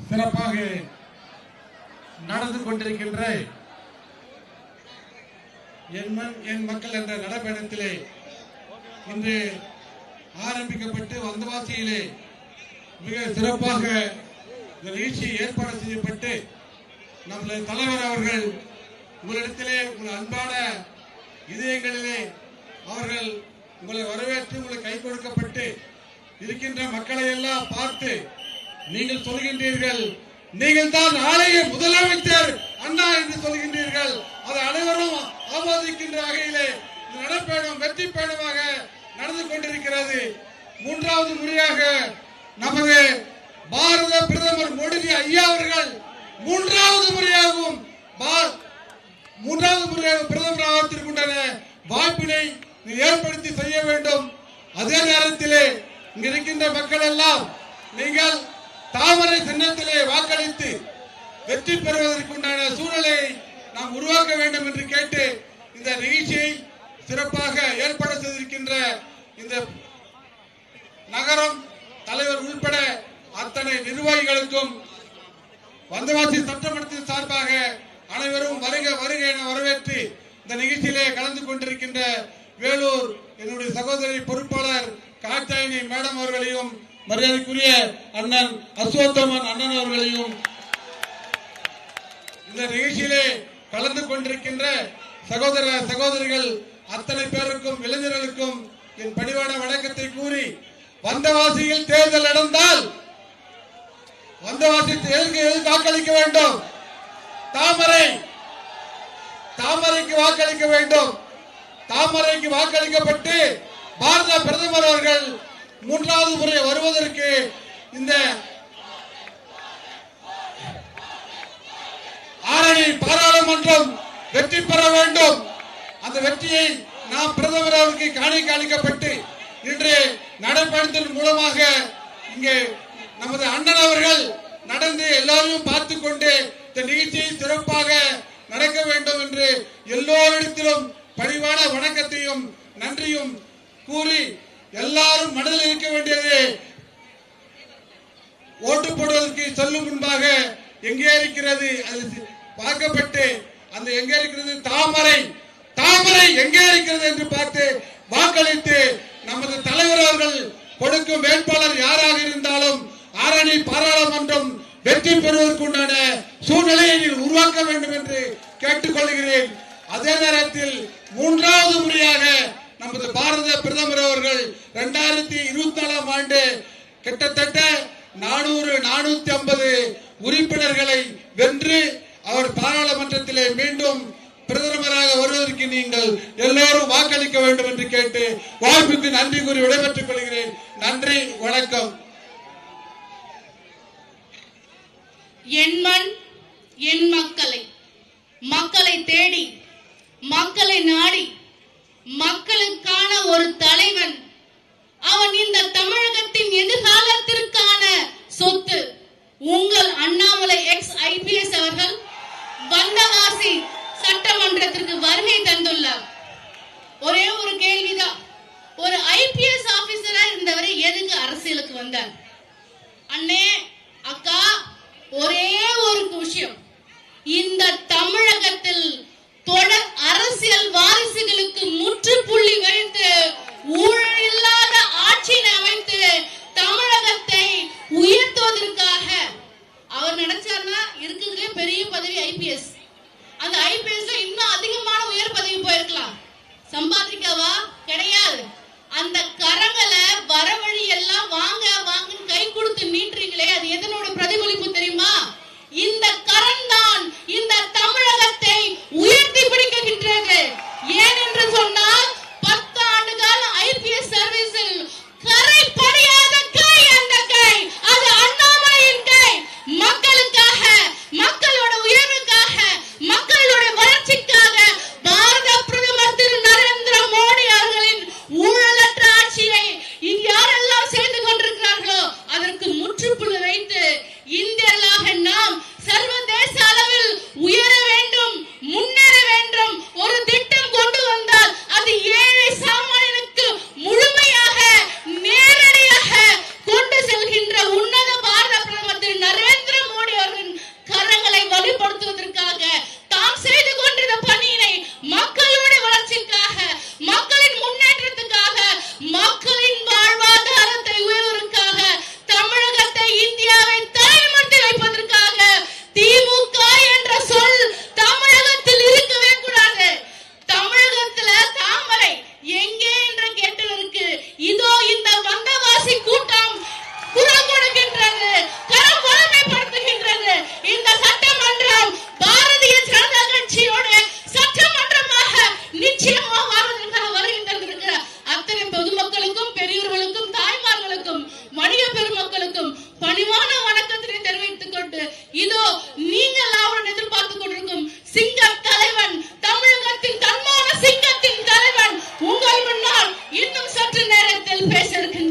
சிறப்பாக நடந்து கொண்டிருக்கின்ற என் மக்கள் என்ற நடைபயணத்திலே இன்று ஆரம்பிக்கப்பட்டு வந்தவாசியிலே மிக சிறப்பாக இந்த நிகழ்ச்சி ஏற்பாடு செய்யப்பட்டு நம்முடைய தலைவர் அவர்கள் உங்களிடத்திலே உங்கள் அன்பான இதயங்களிலே அவர்கள் உங்களை வரவேற்று உங்களை கை கொடுக்கப்பட்டு இருக்கின்ற மக்களை எல்லாம் பார்த்து நீங்கள் சொல்கின்றீர்கள், நீங்கள் தான் நாளைய முதலமைச்சர் அண்ணா என்று சொல்கின்றீர்கள். அதை அனைவரும் ஆமோதிக்கின்ற வகையிலே இந்த நடைபயணம் வெற்றி பயணமாக நடந்து கொண்டிருக்கிறது. மூன்றாவது முறையாக நமது பாரத பிரதமர் மோடி ஐயா அவர்கள் மூன்றாவது முறையாகவும் பிரதமர் ஆவதற்குண்டான வாய்ப்பினை ஏற்படுத்தி செய்ய வேண்டும். அதே நேரத்திலே இங்க இருக்கின்ற மக்கள் எல்லாம் நீங்கள் தாமரை சின்னத்திலே வாக்களித்து வெற்றி பெறுவதற்குண்டான சூழலை நாம் உருவாக்க வேண்டும் என்று கேட்டு இந்த நிகழ்ச்சியை சிறப்பாக ஏற்பாடு செய்திருக்கின்ற இந்த நகரம் தலைவர் உள்பட அத்தனை நிர்வாகிகளுக்கும் வந்தவாசி சட்டமன்றத்தின் சார்பாக அனைவரும் வருக வருக என வரவேற்று இந்த நிகழ்ச்சியிலே கலந்து கொண்டிருக்கின்ற வேலூர் என்னுடைய சகோதரி பொறுப்பாளர் காத்தாயினி மேடம் அவர்களையும் மரியாதைக்குரிய அண்ணன் அசோத்தமன் அண்ணன் அவர்களையும் இந்த நிகழ்ச்சியிலே கலந்து கொண்டிருக்கின்ற சகோதர சகோதரிகள் அத்தனை பேருக்கும் இளைஞர்களுக்கும் என் பணிவான வணக்கத்தை கூறி வந்தவாசியில் தேர்தல் நடந்தால் வந்தவாசி எதற்கு வாக்களிக்க வேண்டும்? தாமரைக்கு வாக்களிக்க வேண்டும். தாமரைக்கு வாக்களிக்கப்பட்டு பாரத பிரதமர் அவர்கள் மூன்றாவது முறை வருவதற்கு இந்த ஆரணி பாராளுமன்றம் வெற்றி பெற வேண்டும். அந்த வெற்றியை நாம் பிரதமர் அவருக்கு காணிக்கை அளிக்கப்பட்டு இன்று நடைபயணத்தின் மூலமாக இங்கே நமது அண்ணன் அவர்கள் நடந்து எல்லாரையும் பார்த்துக் கொண்டு இந்த நிகழ்ச்சியை சிறப்பாக நடக்க வேண்டும் என்று எல்லோரிடத்திலும் பணிவான வணக்கத்தையும் நன்றியும் கூறி எல்லாரும் மனதில் இருக்க வேண்டியது ஓட்டு போடுவதற்கு செல்லும் முன்பாக எங்கே இருக்கிறது அது பார்க்கப்பட்டு அந்த எங்கே இருக்கிறது தாமரை எங்கே இருக்கிறது என்று பார்த்து வாக்களித்து நமது தலைவர் அவர்கள் கொடுக்கும் வேட்பாளர் யாராக இருந்தாலும் ஆரணி பாராளுமன்றம் வெற்றி பெறுவதற்குண்டான சூழ்நிலையை உருவாக்க வேண்டும் என்று கேட்டுக்கொள்கிறேன். அதே நேரத்தில் மூன்றாவது முறையாக நமது பாரத பிரதமர் அவர்கள் 2024 ஆண்டு கிட்டத்தட்ட 450 உறுப்பினர்களை வென்று அவர் பாராளுமன்றத்திலே மீண்டும் பிரதமராக வருவதற்கு நீங்கள் எல்லோரும் வாக்களிக்க வேண்டும் என்று கேட்டு வாய்ப்புக்கு நன்றி கூறி விடைபெற்றுக் கொள்கிறேன். நன்றி, வணக்கம். என் மண் என் மக்களை தேடி மக்களை நாடி மக்களுக்கான ஒரு தலைவன் அவன் இந்த தமிழகத்தின் எதிர்காலத்திற்கான சொத்து. உங்கள் அண்ணாமலை எக்ஸ் IPS அவர்கள் வந்தவாசி சட்டமன்றத்திற்கு வருகை தந்துள்ளார். ஒரே ஒரு கேள்விதான், ஒரு IPS ஆபீசரா இருந்தவரை எதுக்கு அரசியலுக்கு வந்தார்? அண்ணே அக்கா, ஒரே ஒரு விஷயம், இந்த தமிழகத்தில் தொடர் அரசியல் வாரிசுகளுக்கு முற்றுப்புள்ளி வைத்து ஊழல் இல்லாத ஆட்சியை அமைத்து தமிழகத்தை உயர்த்துவதற்காக அவர் நினைச்சார்னா இருக்கிறதுலே பெரிய பதவி IPS. அந்த IPS இன்னும் அதிகமான உயர் பதவி போயிருக்கலாம். சம்பாதிக்கவா? கிடையாது. அந்த கரங்களை வரவழி எல்லாம் வாங்க கை கொடுத்து நீட்டுறீங்களே, அது எதனோட பிரதிபலிப்பு தெரியுமா? இந்த கரம் தான் இந்த தமிழகத்தை உயர்த்தி பிடிக்கின்றது. ஏன் என்று சொன்னால் 10 ஆண்டு கால IPS சர்வீஸில்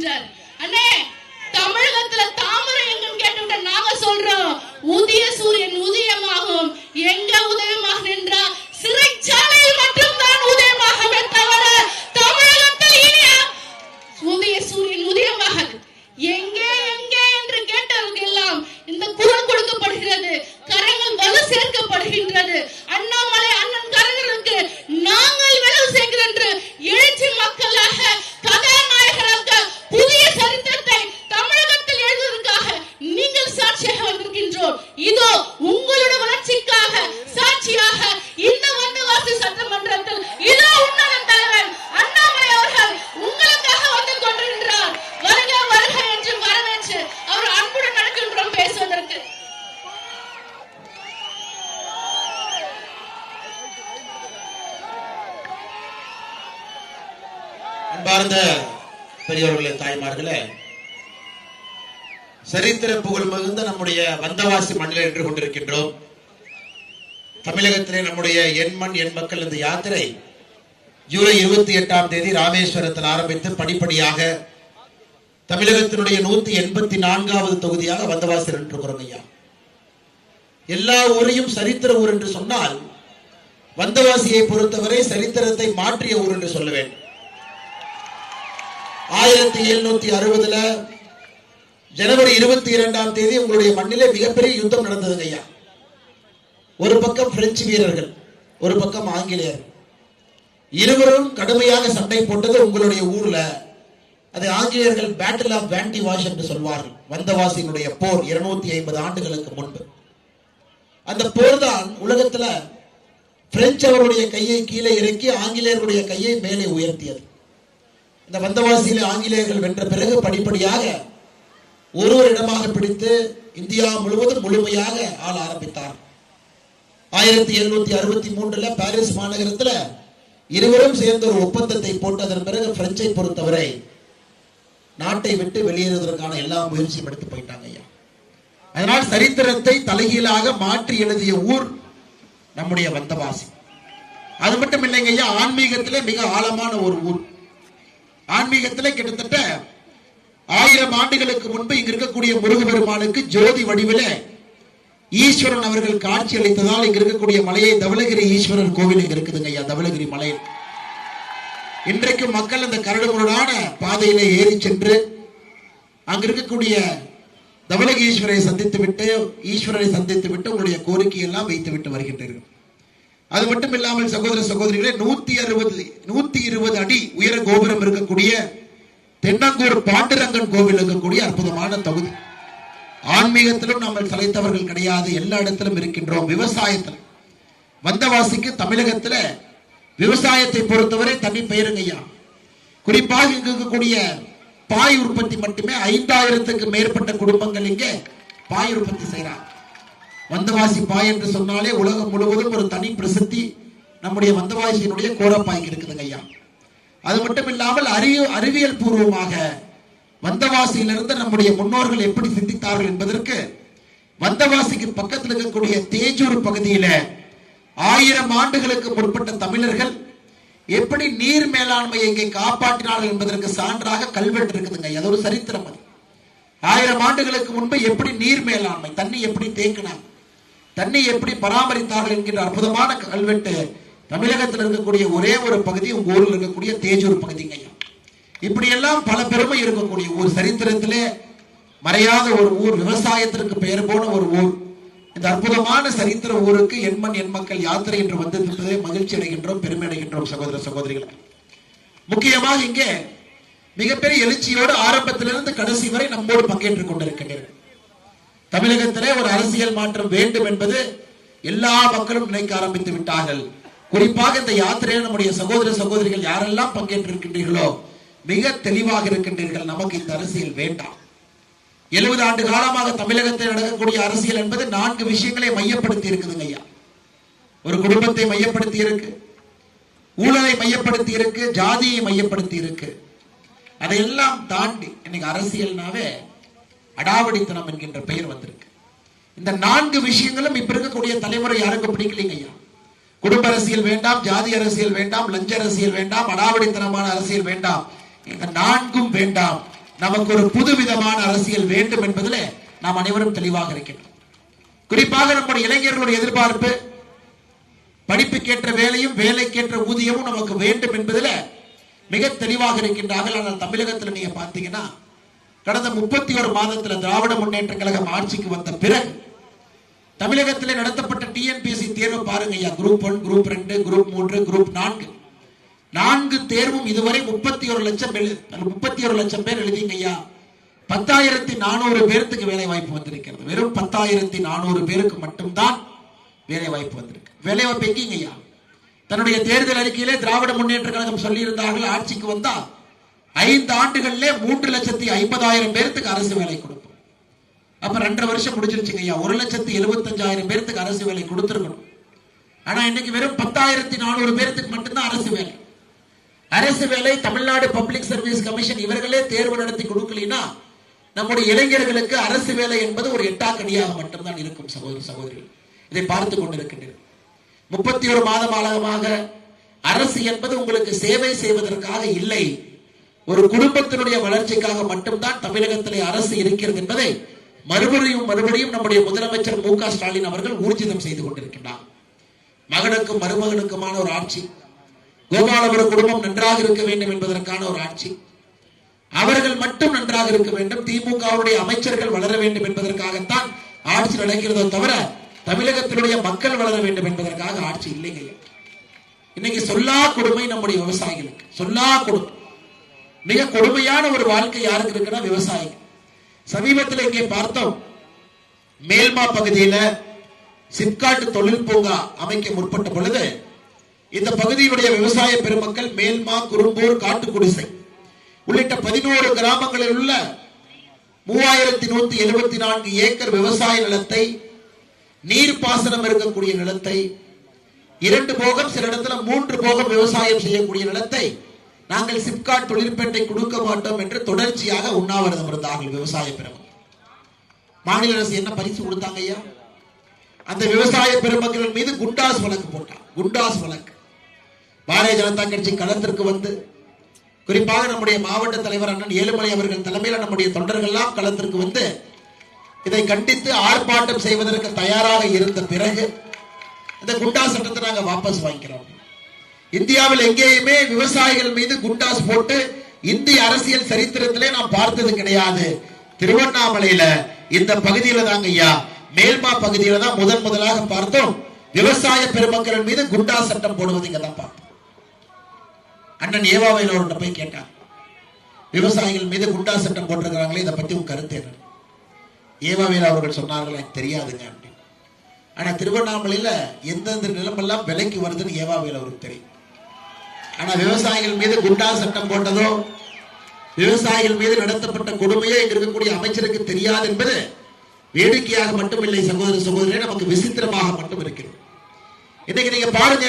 வருகின்றார். அண்ணே, தமிழகத்துல தாமரை எங்கன்னு கேட்டுவிட்ட நாங்க சொல்றோம், உதய சூரியன் உதயமாகும். எங்க உதயமாக நின்றா சிறைச்சாலையில் மட்டும்தான் உதயமாகவே தவிர தமிழகத்தில் இனிய உதய சூரியன் உதயமாகாது. எங்கே எங்கே என்று கேட்டவர்களெல்லாம் இந்த குரல் கொடுக்கப்படுகிறது, கரங்கள் வலு சேர்க்கப்படுகின்றது. அண்ணாமலை அண்ணன் கரங்களுக்கு நாங்கள் வலு சேர்க்கிறோம் என்று எழுச்சி மக்களாக கதாநாயகராக புதிய சரித்திரத்தை தமிழகத்தில் எழுதுவதற்காக நீங்கள் சாட்சியாக வந்திருக்கின்றோம். இதோ உங்களுடைய வளர்ச்சிக்காக சாட்சியாக இந்த வந்தவாசி சட்டமன்றத்தில் இதோ உன்னதன் தலைவர் அண்ணாமலை அவர்கள் உங்களுக்காக வந்து கொண்டிருக்கிறார். வருக வருக என்று வரவேற்று அவர் அன்புடன் நடக்கின்றோம் பேசுவதற்கு. அன்பார்ந்த பெரியவர்களே, தாய்மார்களே, சரித்திர புகழ் மிகுந்த நம்முடைய வந்தவாசி மண்ணில் நின்று கொண்டிருக்கின்றோம். தமிழகத்திலே நம்முடைய என் மண் என் மக்கள் இந்த யாத்திரை ஜூலை 28ஆம் தேதி ராமேஸ்வரத்தில் ஆரம்பித்து படிப்படியாக தமிழகத்தினுடைய 184வது தொகுதியாக வந்தவாசி நின்றுகிறோம் ஐயா. எல்லா ஊரையும் சரித்திர ஊர் என்று சொன்னால் வந்தவாசியை பொறுத்தவரை சரித்திரத்தை மாற்றிய ஊர் என்று சொல்ல வேண்டும். 1760 ஜனவரி 22ஆம் தேதி உங்களுடைய மண்ணிலே மிகப்பெரிய யுத்தம் நடந்ததுங்க ஐயா. ஒரு பக்கம் பிரெஞ்சு வீரர்கள், ஒரு பக்கம் ஆங்கிலேயர், இருவரும் கடுமையாக சண்டை போட்டது உங்களுடைய ஊர்ல. அதை ஆங்கிலேயர்கள் பேட்டில் ஆஃப் வேண்டி வாஷ் என்று சொல்வார்கள். வந்தவாசியினுடைய போர் 250 ஆண்டுகளுக்கு முன்பு. அந்த போர் தான் உலகத்துல பிரெஞ்சு அவருடைய கையை கீழே இறக்கி ஆங்கிலேயர்களுடைய கையை மேலே உயர்த்தியது. இந்த வந்தவாசியிலே ஆங்கிலேயர்கள் வென்ற பிறகு படிப்படியாக ஒரு இடமாக பிடித்து இந்தியா முழுவதும் முழுமையாக ஆள ஆரம்பித்தார். 1763 பாரிஸ் மாநகரத்தில் இருவரும் சேர்ந்து ஒரு ஒப்பந்தத்தை போட்டு அதன் பிறகு பிரெஞ்சை பொறுத்தவரை நாட்டை விட்டு வெளியேறுவதற்கான எல்லா முயற்சியும் எடுத்து போயிட்டாங்க ஐயா. அதனால் சரித்திரத்தை தலைகீழாக மாற்றி எழுதிய ஊர் நம்முடைய வந்தவாசி. அது மட்டும் இல்லைங்க ஐயா, ஆன்மீகத்திலே மிக ஆழமான ஒரு ஊர். ஆன்மீகத்திலே கிட்டத்தட்ட 1000 ஆண்டுகளுக்கு முன்பு இங்க இருக்கக்கூடிய முருகபெருமானுக்கு ஜோதி வடிவிலே ஈஸ்வரன் அவர்கள் காட்சி அளித்ததால் இங்க இருக்கக்கூடிய மலையை தவளகிரி ஈஸ்வரன் கோவில் இங்க இருக்குதுங்க ஐயா. தவளகிரி மலை இன்றைக்கு மக்கள் அந்த கரடுமுரடான பாதையில ஏறி சென்று அங்க இருக்கக்கூடிய தவளகிரி ஈஸ்வரரை சந்தித்து விட்டு உங்களுடைய கோரிக்கை எல்லாம் வைத்து விட்டு வருகின்றீர்கள். அது மட்டும் இல்லாமல் சகோதர சகோதரிகளே, 120 அடி உயர கோபுரம் இருக்கக்கூடிய தென்னங்கூர் பாண்டுரங்கன் கோவில் இருக்கக்கூடிய அற்புதமான தொகுதி. ஆன்மீகத்திலும் நம்ம சளைத்தவர்கள் கிடையாது, எல்லா இடத்திலும் இருக்கின்றோம். விவசாயத்தில் வந்தவாசிக்கு தமிழகத்தில் விவசாயத்தை பொறுத்தவரை தனி பெயருங்க ஐயா. குறிப்பாக இங்கு இருக்கக்கூடிய பாய் உற்பத்தி மட்டுமே 5000க்கு மேற்பட்ட குடும்பங்கள் இங்கே பாய் உற்பத்தி செய்யறாங்க. வந்தவாசி பாய் என்று சொன்னாலே உலகம் முழுவதும் ஒரு தனி பிரசித்தி நம்முடைய வந்தவாசியினுடைய கோரப்பாய்க்கு இருக்குதுங்க ஐயா. அது மட்டும் இல்லாமல் அறிவியல் பூர்வமாக வந்தவாசியிலிருந்து நம்முடைய முன்னோர்கள் எப்படி சிந்தித்தார்கள் என்பதற்கு வந்தவாசிக்கு பக்கத்தில் இருக்கக்கூடிய தேஜூர் பகுதியில 1000 ஆண்டுகளுக்கு முற்பட்ட தமிழர்கள் எப்படி நீர் மேலாண்மையை இங்கே காப்பாற்றினார்கள் என்பதற்கு சான்றாக கல்வெட்டு இருக்குதுங்க. அது ஒரு சரித்திரம். அது 1000 ஆண்டுகளுக்கு முன்பு எப்படி நீர் மேலாண்மை, தண்ணி எப்படி தேங்கினாங்க, தண்ணி எப்படி பராமரித்தார்கள் என்கின்ற அற்புதமான கல்வெட்டு தமிழகத்தில் இருக்கக்கூடிய ஒரே ஒரு பகுதி உங்க ஊரில் இருக்கக்கூடிய தேஜூர் பகுதிங்க. இப்படி எல்லாம் பல பெருமை இருக்கக்கூடிய ஊர், சரித்திரத்திலே மறையாத ஒரு ஊர், விவசாயத்திற்கு பெயர் போன ஒரு ஊர். இந்த அற்புதமான சரித்திர ஊருக்கு எண்மண் எண் மக்கள் யாத்திரை என்று வந்திருப்பதை மகிழ்ச்சி அடைகின்றோம், பெருமை அடைகின்றோம் சகோதர சகோதரிகளை. முக்கியமாக இங்கே மிகப்பெரிய எழுச்சியோடு ஆரம்பத்திலிருந்து கடைசி வரை நம்மோடு பங்கேற்றுக் கொண்டிருக்கின்றனர். தமிழகத்திலே ஒரு அரசியல் மாற்றம் வேண்டும் என்பது எல்லா மக்களும் நினைக்க ஆரம்பித்து விட்டார்கள். குறிப்பாக இந்த யாத்திரையில் நம்முடைய சகோதர சகோதரிகள் யாரெல்லாம் பங்கேற்றிருக்கின்றீர்களோ மிக தெளிவாக இருக்கின்றீர்கள். நமக்கு இந்த அரசியல் வேண்டாம். 70 ஆண்டு காலமாக தமிழகத்தில் நடக்கக்கூடிய அரசியல் என்பது 4 விஷயங்களை மையப்படுத்தி இருக்குதுங்க ஐயா. ஒரு குடும்பத்தை மையப்படுத்தி இருக்கு, ஊழலை மையப்படுத்தி இருக்கு, ஜாதியை மையப்படுத்தி இருக்கு. அதையெல்லாம் தாண்டி இன்னைக்கு அரசியல்னாவே அடாவடித்தனம் என்கின்ற பெயர் வந்திருக்கு. இந்த 4 விஷயங்களும் இப்ப இருக்கக்கூடிய தலைமுறை யாருக்கும் பிடிக்கலைங்க ஐயா. குடும்ப அரசியல் வேண்டாம், ஜாதி அரசியல் வேண்டாம், லஞ்ச அரசியல் வேண்டாம், அடாவடித்தனமான அரசியல் வேண்டாம். இந்த 4ம் வேண்டாம். நமக்கு ஒரு புதுவிதமான அரசியல் வேண்டும் என்பதில் நாம் அனைவரும் தெளிவாக இருக்கின்றோம். குறிப்பாக நம்முடைய இளைஞர்களுடைய எதிர்பார்ப்பு படிப்புக்கேற்ற வேலையும் வேலைக்கேற்ற ஊதியமும் நமக்கு வேண்டும் என்பதில் மிக தெளிவாக இருக்கின்றார்கள். ஆனால் தமிழகத்தில் நீங்க பார்த்தீங்கன்னா கடந்த 31 மாதத்தில் திராவிட முன்னேற்ற கழகம் ஆட்சிக்கு வந்த பிறகு தமிழகத்தில் நடத்தப்பட்ட டிஎன்பிஎஸ்சி தேர்வு பாருங்க ஐயா. குரூப் 1, குரூப் 2, குரூப் 3, குரூப் 4 தேர்வும் இதுவரை 31 லட்சம் பேர் எழுதிங்க ஐயா. 10,400 பேருக்கு வேலை வாய்ப்பு வந்திருக்கிறது. வெறும் 10,400 பேருக்கு மட்டும்தான் வேலை வாய்ப்பு வந்திருக்கு. வேலை வாய்ப்பு எங்கீங்க ஐயா? தன்னுடைய தேர்தல் அறிக்கையிலே திராவிட முன்னேற்ற கழகம் சொல்லி இருந்தார்கள், ஆட்சிக்கு வந்தா 5 ஆண்டுகளிலே 3,50,000 பேருக்கு அரசு வேலை கொடுப்போம். அப்ப 2.5 வருஷம் முடிஞ்சிருச்சுங்க ஐயா. 1,75,000 பேருக்கு அரசு வேலை கொடுத்திருக்கணும். ஆனா இன்னைக்கு வெறும் 10,400 பேருக்கு மட்டும்தான் அரசு வேலை. அரசு வேலை தமிழ்நாடு பப்ளிக் சர்வீஸ் கமிஷன் இவர்களே தேர்வு நடத்தி கொடுக்கலனா நம்முடைய இளைஞர்களுக்கு அரசு வேலை என்பது ஒரு எட்டாக்கனியாக மட்டும்தான் இருக்கும். சகோதர சகோதரிகள், இதை பார்த்துக் கொண்டிருக்கின்றனர். 31 மாதமாக அரசு என்பது உங்களுக்கு சேவை செய்வதற்காக இல்லை, ஒரு குடும்பத்தினுடைய வளர்ச்சிக்காக மட்டும்தான் தமிழகத்திலே அரசு இருக்கிறது என்பதை மறுபடியும் நம்முடைய முதலமைச்சர் மு.க. ஸ்டாலின் அவர்கள் ஊர்ஜிதம் செய்து கொண்டிருக்கிறார். மகனுக்கும் மருமகனுக்குமான ஒரு ஆட்சி, கோபாலபுரம் குடும்பம் நன்றாக இருக்க வேண்டும் என்பதற்கான ஒரு ஆட்சி, அவர்கள் மட்டும் நன்றாக இருக்க வேண்டும், திமுகவுடைய அமைச்சர்கள் வளர வேண்டும் என்பதற்காகத்தான் ஆட்சி நடக்கிறதோ தவிர தமிழகத்தினுடைய மக்கள் வளர வேண்டும் என்பதற்காக ஆட்சி இல்லைங்க. இன்னைக்கு சொல்லா கொடுமை நம்முடைய விவசாயிகளுக்கு, சொல்லா கொடுமை, மிக கொடுமையான ஒரு வாழ்க்கை யாருக்கு இருக்குன்னா விவசாயிகள். சமீபத்தில் இங்கே பார்த்தோம், மேல்மா பகுதியில சிப்காட் தொழில் பூங்கா அமைக்க முற்பட்ட பொழுது இந்த பகுதியினுடைய விவசாய பெருமக்கள் மேல்மா, குறும்பூர், காட்டுக்குடிசை உள்ளிட்ட 11 கிராமங்களில் உள்ள 3174 ஏக்கர் விவசாய நிலத்தை, நீர்ப்பாசனம் இருக்கக்கூடிய நிலத்தை, 2 போகம், சில இடத்துல 3 போகம் விவசாயம் செய்யக்கூடிய நிலத்தை நாங்கள் சிப்காட் தொழிற்பேட்டை கொடுக்க மாட்டோம் என்று தொடர்ச்சியாக உண்ணாவிரதம் இருந்தார்கள் விவசாய பெருமக்கள். மாநில அரசு என்ன பரிசு கொடுத்தாங்க ஐயா? அந்த விவசாய பெருமக்கள் மீது குண்டாஸ் வழக்கு போட்டார். குண்டாஸ் வழக்கு. பாரதிய ஜனதா கட்சி களத்திற்கு வந்து, குறிப்பாக நம்முடைய மாவட்ட தலைவர் அண்ணன் ஏழுமலை அவர்கள் தலைமையில் நம்முடைய தொண்டர்கள் எல்லாம் களத்திற்கு வந்து இதை கண்டித்து ஆர்ப்பாட்டம் செய்வதற்கு தயாராக இருந்த பிறகு இந்த குண்டா சட்டத்தை நாங்கள் வாபஸ் வாங்கிக்கிறோம். இந்தியாவில் எங்கேயுமே விவசாயிகள் மீது குண்டாஸ் போட்டு இந்திய அரசியல் சரித்திரத்திலே நாம் பார்த்தது கிடையாது. திருவண்ணாமலையில இந்த பகுதியில தாங்க ஐயா, மேல்மா பகுதியில தான் முதலாக பார்த்தோம் விவசாய பெருமக்கள் மீது குண்டா சட்டம் போடுவது. இங்க தான் பார்த்தோம். அண்ணன் ஏவாவேல் அவர்கிட்ட போய் கேட்டார், விவசாயிகள் மீது குண்டா சட்டம் போட்டிருக்கிறாங்களே, இதை பத்தி உங்க கருத்து என்ன? ஏவாவேல் அவர்கள் சொன்னார்கள், எனக்கு தெரியாதுங்க அப்படின்னு. ஆனா திருவண்ணாமலையில எந்தெந்த நிலமெல்லாம் விலைக்கு வருதுன்னு ஏவாவேல் அவருக்கு தெரியும். ஆனா விவசாயிகள் மீது குண்டா சட்டம் போட்டதோ, விவசாயிகள் மீது நடத்தப்பட்ட கொடுமையோ இங்க இருக்கக்கூடிய அமைச்சருக்கு தெரியாது என்பது வேடிக்கையாக மட்டுமில்லை சகோதர சகோதரே, நமக்கு விசித்திரமாக மட்டும் இருக்கிறது. இன்னைக்கு நீங்க பாருங்க,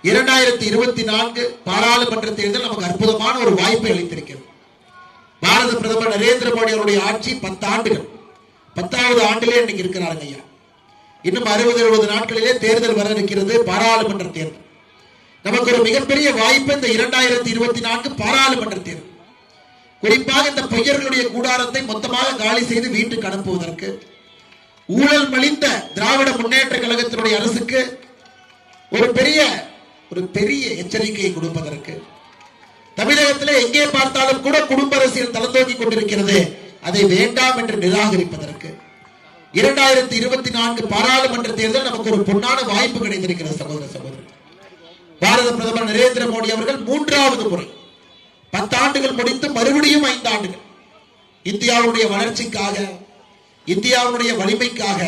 2024 பாராளுமன்ற தேர்தல் நமக்கு அற்புதமான ஒரு வாய்ப்பை அளித்திருக்கிறது. பாரத பிரதமர் நரேந்திர மோடி அவருடைய ஆட்சி 10 ஆண்டுகள், 10வது ஆண்டிலே இன்னைக்கு இருக்கிறாருங்க ஐயா. இன்னும் 60-70 நாட்களிலே தேர்தல் வர இருக்கிறது, பாராளுமன்ற தேர்தல். நமக்கு ஒரு மிகப்பெரிய வாய்ப்பு இந்த 2024 பாராளுமன்ற தேர்தல். குறிப்பாக இந்த பொய்யர்களுடைய கூடாரத்தை மொத்தமாக காலி செய்து வீட்டுக்கு அனுப்புவதற்கு, ஊழல் மலிந்த திராவிட முன்னேற்ற கழகத்தினுடைய அரசுக்கு ஒரு பெரிய எச்சரிக்கையை கொடுப்பதற்கு, தமிழகத்திலே எங்கே பார்த்தாலும் கூட குடும்ப அரசியல் தளந்தோங்கி கொண்டிருக்கிறது, அதை வேண்டாம் என்று நிராகரிப்பதற்கு 2024 பாராளுமன்ற தேர்தல் நமக்கு ஒரு பொன்னான வாய்ப்பு கிடைத்திருக்கிறது சகோதர சகோதரி. பாரத பிரதமர் நரேந்திர மோடி அவர்கள் 3வது முறை 10 ஆண்டுகள் முடித்து மறுபடியும் 5 ஆண்டுகள் இந்தியாவுடைய வளர்ச்சிக்காக, இந்தியாவுடைய வலிமைக்காக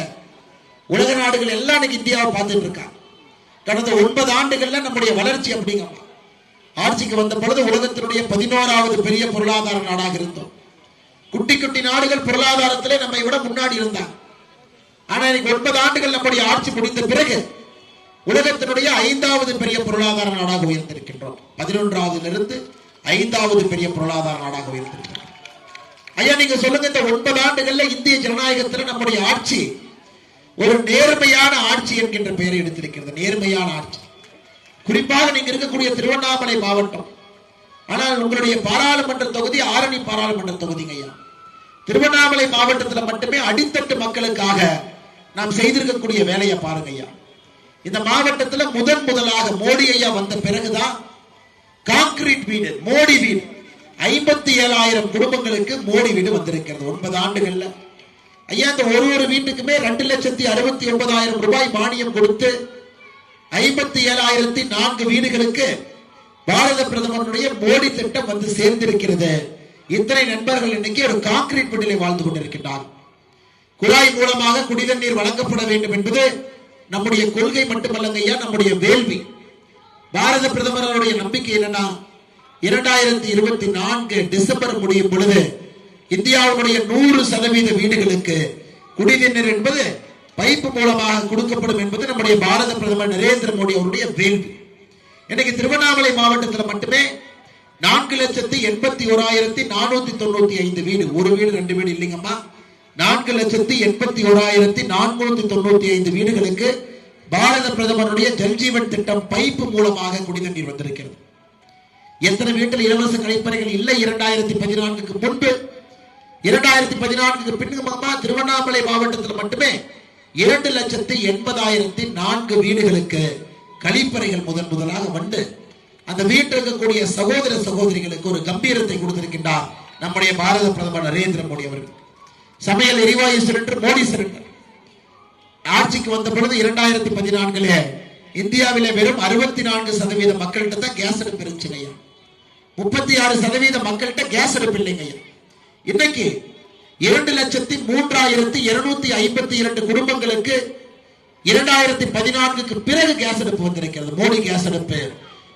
உலக நாடுகள் எல்லாம் இன்னைக்கு இந்தியாவை பார்த்துட்டு இருக்காங்க. கடந்த 9 ஆண்டுகள்ல நம்முடைய வளர்ச்சி அப்படிங்க, ஆட்சிக்கு வந்த பொழுது உலகத்தினுடைய 11வது பெரிய பொருளாதார நாடாக இருந்தோம். குட்டி குட்டி நாடுகள் பொருளாதாரத்திலே நம்மை விட முன்னாடி இருந்தாங்க. ஆனா இன்னைக்கு 9 ஆண்டுகள் நம்முடைய ஆட்சி முடிந்த பிறகு உலகத்தினுடைய 5வது பெரிய பொருளாதார நாடாக உயர்ந்திருக்கின்றோம். 11வதிலிருந்து 5வது பெரிய பொருளாதார நாடாக உயர்ந்திருக்கின்றோம். ஐயா நீங்க சொல்லுங்க, இந்த 9 ஆண்டுகள்ல இந்திய ஜனநாயகத்தில் நம்முடைய ஆட்சி ஒரு நேர்மையான ஆட்சி என்கின்ற பெயரை எடுத்திருக்கிறது. நேர்மையான ஆட்சி. குறிப்பாக நீங்க இருக்கக்கூடிய திருவண்ணாமலை மாவட்டம், ஆனால் உங்களுடைய பாராளுமன்ற தொகுதி ஆரணி பாராளுமன்ற தொகுதிங்க ஐயா. திருவண்ணாமலை மாவட்டத்தில் மட்டுமே அடித்தட்டு மக்களுக்காக நாம் செய்திருக்கக்கூடிய வேலையை பாருங்க ஐயா. இந்த மாவட்டத்தில் முதலாக மோடி ஐயா வந்த பிறகுதான் கான்கிரீட் வீடு, மோடி வீடு 57,000 குடும்பங்களுக்கு மோடி வீடு வந்திருக்கிறது 9 ஆண்டுகள்ல. ஐயா, இந்த ஒரு வீட்டுக்குமே 2,69,000 ரூபாய் மானியம் கொடுத்து 57,004 வீடுகளுக்கு பாரத பிரதமருடைய மோடி திட்டம் வந்து சேர்ந்திருக்கிறது. இத்தனை நண்பர்கள் இன்னைக்கு ஒரு கான்கிரீட் வீட்டிலே வாழ்ந்து கொண்டிருக்கின்றார். குழாய் மூலமாக குடிநீர் வழங்கப்பட வேண்டும் என்பது நம்முடைய கொள்கை மட்டுமல்லங்க ஐயா, நம்முடைய வேள்வி. பாரத பிரதமருடைய நம்பிக்கை என்னன்னா, 2024 டிசம்பர் முடியும் பொழுது இந்தியாவுடைய 100% வீடுகளுக்கு குடிநீர் என்பது பைப்பு மூலமாக கொடுக்கப்படும் என்பது நம்முடைய பாரத பிரதமர் நரேந்திர மோடி அவருடைய வேள்வி. இன்னைக்கு திருவண்ணாமலை மாவட்டத்தில் மட்டுமே 4,81,495 வீடு, ஒரு வீடு 2 வீடு இல்லைங்கம்மா, 4,81,495 வீடுகளுக்கு பாரத பிரதமருடைய ஜல்ஜீவன் திட்டம் பைப்பு மூலமாக குடிநீர் வந்திருக்கிறது. எத்தனை வீட்டில் இலவச கழிப்பறைகள் இல்லை 2014க்கு முன்பு? 2014க்கு பின்னுமா திருவண்ணாமலை மாவட்டத்தில் மட்டுமே 2,80,004 வீடுகளுக்கு கழிப்பறைகள் முதலாக வந்து அந்த வீட்டில் இருக்கக்கூடிய சகோதர சகோதரிகளுக்கு ஒரு கம்பீரத்தை கொடுத்திருக்கின்றார் நம்முடைய பாரத பிரதமர் நரேந்திர மோடி அவர்கள். சமையல் எரிவாயு சிலிண்டர், மோடி சிலிண்டர் ஆட்சிக்கு வந்த பொழுது 2014 இந்தியாவிலே வெறும் 64% மக்கள்கிட்ட தான் கேஸ் அடுப்பு இருந்துச்சுங்க. 36% மக்கள்கிட்ட கேஸ் அடுப்பு இல்லைங்க. இன்னைக்கு 2,03,252 குடும்பங்களுக்கு 2014க்கு பிறகு கேஸ் அடுப்பு வந்திருக்கிறது. மோடி கேஸ் அடுப்பு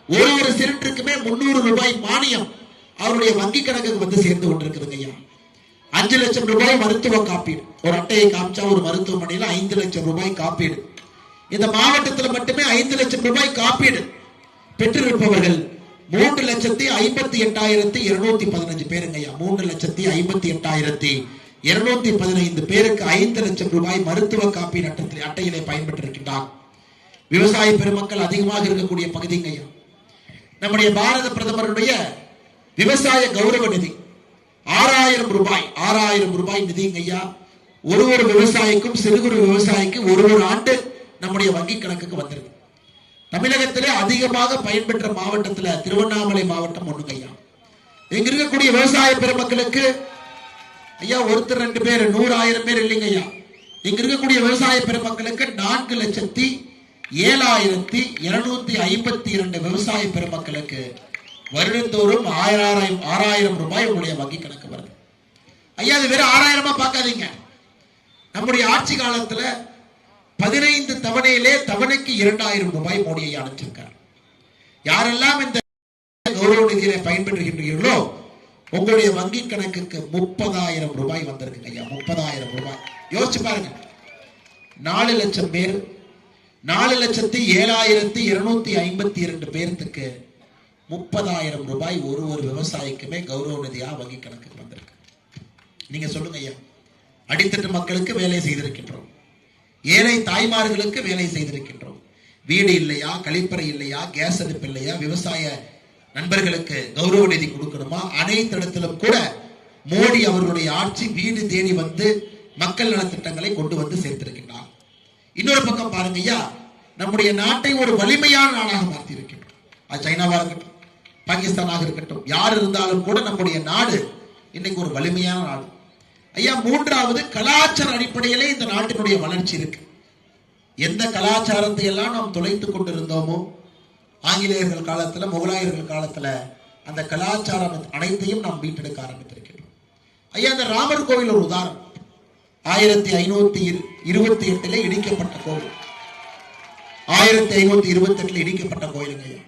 ஒரு சிலிண்டருக்குமே 300 ரூபாய் மானியம் அவருடைய வங்கி கணக்குக்கு வந்து சேர்ந்து கொண்டிருக்குதுங்க ஐயா. 5 லட்சம் ரூபாய் மருத்துவ காப்பீடு, ஒரு அட்டையை காமிச்சா ஒரு மருத்துவமனையில் 5 லட்சம் ரூபாய் காப்பீடு. இந்த மாவட்டத்தில் மட்டுமே 5 லட்சம் ரூபாய் காப்பீடு பெற்றிருப்பவர்கள் 3,58,215 பேருங்க ஐயா. 3,58,215 பேருக்கு 5 லட்சம் ரூபாய் மருத்துவ காப்பீடு அட்டையிலே பயன்பெற்றிருக்கின்றார். விவசாய பெருமக்கள் அதிகமாக இருக்கக்கூடிய பகுதிங்க ஐயா. நம்முடைய பாரத பிரதமருடைய விவசாய கௌரவ நிதி 6,000 ரூபாய் நிதிங்க ஐயா. ஒரு விவசாயிக்கும் சிறு குறு விவசாயிக்கு ஒரு ஆண்டு நம்முடைய வங்கி கணக்குக்கு வந்திருக்கு. தமிழகத்திலே அதிகமாக பயன்பெற்ற மாவட்டத்தில் திருவண்ணாமலை மாவட்டம் ஒண்ணுங்க ஐயா. இங்க இருக்கக்கூடிய விவசாய பெருமக்களுக்கு ஐயா ஒருத்தர் 2 பேர் 100,000 பேர் இல்லைங்க ஐயா. இங்க இருக்கக்கூடிய விவசாய பெருமக்களுக்கு 4,07,252 விவசாய பெருமக்களுக்கு வருடந்தோறும் 6,000 ரூபாய் உங்களுடைய வங்கி கணக்கு வருது ஐயா. அது வெறும் 6,000 பார்க்காதீங்க. நம்முடைய ஆட்சி காலத்துல 15 தவணையிலே தவணைக்கு 2,000 ரூபாய் மோடி ஐயா அனுப்பிச்சிருக்கார். யாரெல்லாம் இந்த கௌரவ நிதியில பயன்பெறுகின்றீர்களோ உங்களுடைய வங்கி கணக்குக்கு 30,000 ரூபாய் வந்திருக்குங்க ஐயா. 30,000 ரூபாய் யோசிச்சு பாருங்க. 4 லட்சம் பேர், 4,07,252 பேருக்கு 30,000 ரூபாய் ஒரு விவசாயிக்குமே கௌரவ நிதியா வங்கி கணக்குக்கு வந்திருக்கு. நீங்க சொல்லுங்க ஐயா. அடித்தட்டு மக்களுக்கு வேலை செய்திருக்கின்றோம், ஏழை தாய்மார்களுக்கு வேலை செய்திருக்கின்றோம். வீடு இல்லையா, கழிப்பறை இல்லையா, கேஸ் அடுப்பு இல்லையா, விவசாய நண்பர்களுக்கு கௌரவ நிதி கொடுக்கணுமா, அனைத்து இடத்திலும் கூட மோடி அவர்களுடைய ஆட்சி வீடு தேடி வந்து மக்கள் நலத்திட்டங்களை கொண்டு வந்து சேர்த்திருக்கின்றார். இன்னொரு பக்கம் பாருங்க ஐயா, நம்முடைய நாட்டை ஒரு வலிமையான நாடாக மாற்றி இருக்கின்றோம். அது சைனாவாக இருக்கட்டும், பாகிஸ்தானாக இருக்கட்டும், யார் இருந்தாலும் கூட நம்முடைய நாடு இன்னைக்கு ஒரு வலிமையான நாடு ஐயா. 3வது கலாச்சார அடிப்படையிலே இந்த நாட்டினுடைய வளர்ச்சி இருக்கு. எந்த கலாச்சாரத்தை எல்லாம் நாம் தொலைத்துக் கொண்டிருந்தோமோ ஆங்கிலேயர்கள் காலத்துல, முகலாயர்கள் காலத்துல, அந்த கலாச்சாரம் அனைத்தையும் நாம் மீட்டெடுக்க ஆரம்பித்திருக்கிறோம் ஐயா. இந்த ராமர் கோவில் ஒரு உதாரணம். 1528 இடிக்கப்பட்ட கோவில், 1528 இடிக்கப்பட்ட கோயிலுங்க ஐயா.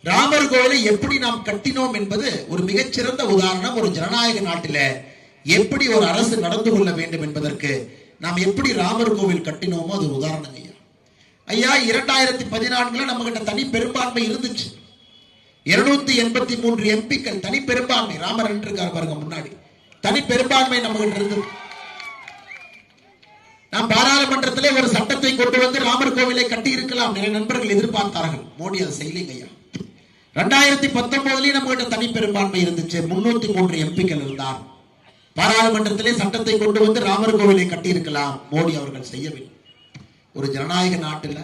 ராமர் கோவிலை எப்படி நாம் கட்டினோம் என்பது ஒரு மிகச்சிறந்த உதாரணம். ஒரு ஜனநாயக நாட்டில எப்படி ஒரு அரசு நடந்து கொள்ள வேண்டும் என்பதற்கு நாம் எப்படி ராமர் கோவில் கட்டினோமோ அது உதாரணம் ஐயா. ஐயா 2014 நம்ம கிட்ட தனி பெரும்பான்மை இருந்துச்சு. 283 எம்பிக்கள் தனி பெரும்பான்மை. ராமர் இருக்கார் பாருங்க முன்னாடி, தனி பெரும்பான்மை நம்ம கிட்ட இருந்தது. நாம் பாராளுமன்றத்திலே ஒரு சட்டத்தை கொண்டு வந்து ராமர் கோவிலை கட்டி இருக்கலாம் நிறைய நண்பர்கள் எதிர்பார்த்தார்கள். மோடி அதை செய்யலைங்க ஐயா. 2019 நம்ம கிட்ட தனி பெரும்பான்மை இருந்துச்சு. 303 எம்பிக்கள் இருந்தார். பாராளுமன்றத்திலே சட்டத்தை கொண்டு வந்து ராமர் கோவிலை கட்டியிருக்கலாம். மோடி அவர்கள் செய்யவில்லை. ஒரு ஜனநாயக நாட்டில்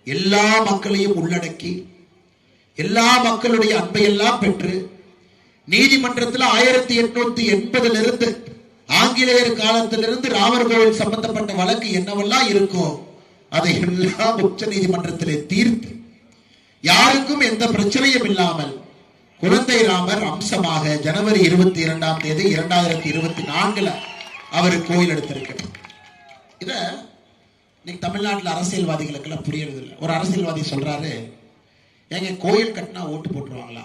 எல்லா மக்களையும் உள்ளடக்கி எல்லா மக்களுடைய அன்பையெல்லாம் பெற்று நீதிமன்றத்தில் 1880 இருந்து ஆங்கிலேயர் காலத்திலிருந்து ராமர் கோவில் சம்பந்தப்பட்ட வழக்கு என்னவெல்லாம் இருக்கோ அதை எல்லாம் உச்ச நீதிமன்றத்திலே தீர்த்து யாருக்கும் எந்த பிரச்சனையும் இல்லாமல் குழந்தை ராமர் அம்சமாக ஜனவரி 22ஆம் தேதி 2024 அவர் கோயில் எடுத்திருக்கிறார். இத இன்னைக்கு தமிழ்நாட்டில் அரசியல்வாதிகளுக்கு எல்லாம் புரியறது இல்லை. ஒரு அரசியல்வாதி சொல்றாரு, ஏங்க கோயில் கட்டினா ஓட்டு போட்டுருவாங்களா?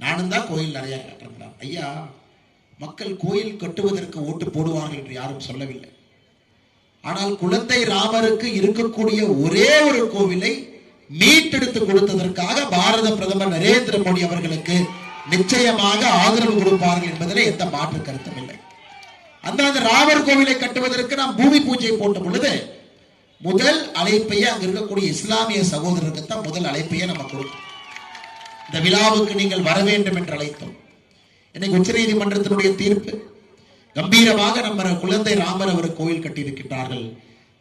நானும் தான் கோயில் நிறைய கட்டுறேன். ஐயா, மக்கள் கோயில் கட்டுவதற்கு ஓட்டு போடுவார்கள் என்று யாரும் சொல்லவில்லை. ஆனால் குழந்தை ராமருக்கு இருக்கக்கூடிய ஒரே ஒரு கோவிலை மீட்டெடுத்து கொடுத்ததற்காக பாரத பிரதமர் நரேந்திர மோடி அவர்களுக்கு நிச்சயமாக ஆதரவு கொடுப்பார்கள் என்பதில் எந்த மாற்று கருத்தும் இல்லை. அந்த ராமர் கோவிலை கட்டுவதற்கு நாம் பூமி பூஜை போட்ட பொழுது முதல் அழைப்பையே அங்க இருக்கக்கூடிய இஸ்லாமிய சகோதரருக்கு தான் முதல் அழைப்பையே நம்ம கொடுத்தோம். இந்த விழாவுக்கு நீங்கள் வர வேண்டும் என்று அழைத்தோம். இன்னைக்கு உச்ச நீதிமன்றத்தினுடைய தீர்ப்பு கம்பீரமாக நம்ம குழந்தை ராமர் அவர் கோயில் கட்டியிருக்கின்றார்கள்.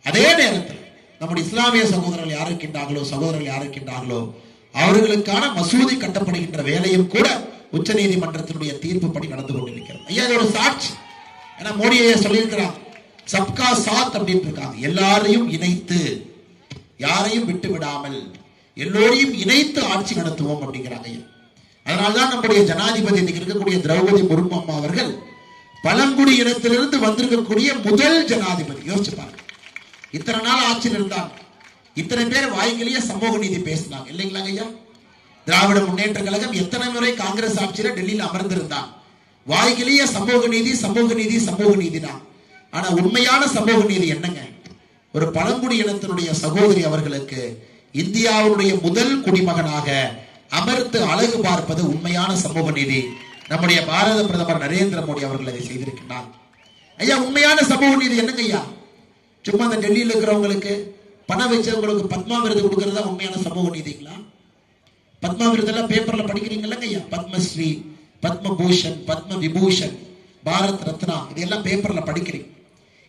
அதே நேரத்தில் நம்முடைய இஸ்லாமிய சகோதரர்கள் யார் இருக்கின்றார்களோ சகோதரர்கள் யார் இருக்கின்றார்களோ அவர்களுக்கான மசூதி கட்டப்படுகின்ற வேலையும் கூட உச்ச நீதிமன்றத்தினுடைய தீர்ப்பு படி நடந்து கொண்டிருக்கிறது. ஐயா, இது ஒரு சாட்சி. ஏன்னா மோடி ஐயா சொல்லியிருக்கிறாங்க, சப்கா சாத் அப்படின்னு இருக்காங்க. எல்லாரையும் இணைத்து யாரையும் விட்டு விடாமல் எல்லோரையும் இணைத்து ஆட்சி நடத்துவோம் அப்படிங்கிறாங்க. அதனால்தான் நம்முடைய ஜனாதிபதி இன்னைக்கு இருக்கக்கூடிய திரௌபதி முர்மு அம்மா அவர்கள் பழங்குடி இனத்திலிருந்து வந்திருக்கக்கூடிய முதல் ஜனாதிபதி. யோசிச்சு பாருங்க, இத்தனை நாள் ஆட்சியில் இருந்தாங்க, இத்தனை பேர் வாய்களையே சமூக நீதி பேசினாங்க இல்லைங்களாங்க ஐயா? திராவிட முன்னேற்ற கழகம் எத்தனை முறை காங்கிரஸ் ஆட்சியில டெல்லியில் அமர்ந்திருந்தாங்க, வாய்களையே சமூக நீதி சமூக நீதி சமூக நீதி தான். ஆனா உண்மையான சமூக நீதி என்னங்க? ஒரு பழங்குடி இனத்தினுடைய சகோதரி அவர்களுக்கு இந்தியாவுடைய முதல் குடிமகனாக அமர்த்து அழகு பார்ப்பது உண்மையான சமூக நீதி. நம்முடைய பாரத பிரதமர் நரேந்திர மோடி அவர்கள் அதை செய்திருக்கிறார். ஐயா, உண்மையான சமூக நீதி என்னங்க ஐயா? சும்மா அந்த டெல்லியில் இருக்கிறவங்களுக்கு பணம் வச்சவங்களுக்கு பத்மா விருது கொடுக்கறதா உண்மையான சமூக நீதிங்களா? பத்மா விருதெல்லாம் பேப்பர்ல படிக்கிறீங்களா ஐயா? பத்மஸ்ரீ, பத்மபூஷன், பத்ம விபூஷன், பாரத் ரத்னா, இதெல்லாம் பேப்பர்ல படிக்கிறீங்க.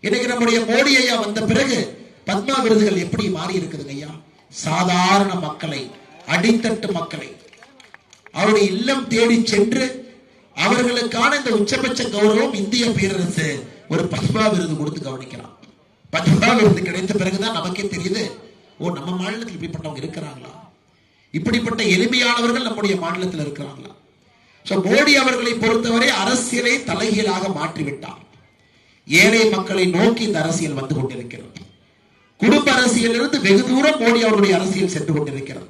இன்னைக்கு நம்முடைய மோடி ஐயா வந்த பிறகு பத்மா விருதுகள் எப்படி மாறி இருக்குதுங்க ஐயா? சாதாரண மக்களை, அடித்தட்டு மக்களை அவருடைய இல்லம் தேடி சென்று அவர்களுக்கான இந்த உச்சபட்ச கௌரவம் இந்திய பேரரசு ஒரு பத்மா விருது கொடுத்து கவனிக்கிறான். பத்மா விருது கிடைத்த பிறகுதான் நமக்கே தெரியுது, ஓ நம்ம மாநிலத்தில் இப்படிப்பட்டவங்க இருக்கிறாங்களா, இப்படிப்பட்ட எளிமையானவர்கள் நம்முடைய மாநிலத்தில் இருக்கிறாங்களா. மோடி அவர்களை பொறுத்தவரை அரசியலை தலைகீழாக மாற்றிவிட்டார். ஏழை மக்களை நோக்கி இந்த அரசியல் வந்து கொண்டிருக்கிறது. குடும்ப அரசியலிருந்து வெகு தூரம் மோடி அவருடைய அரசியல் சென்று கொண்டிருக்கிறது.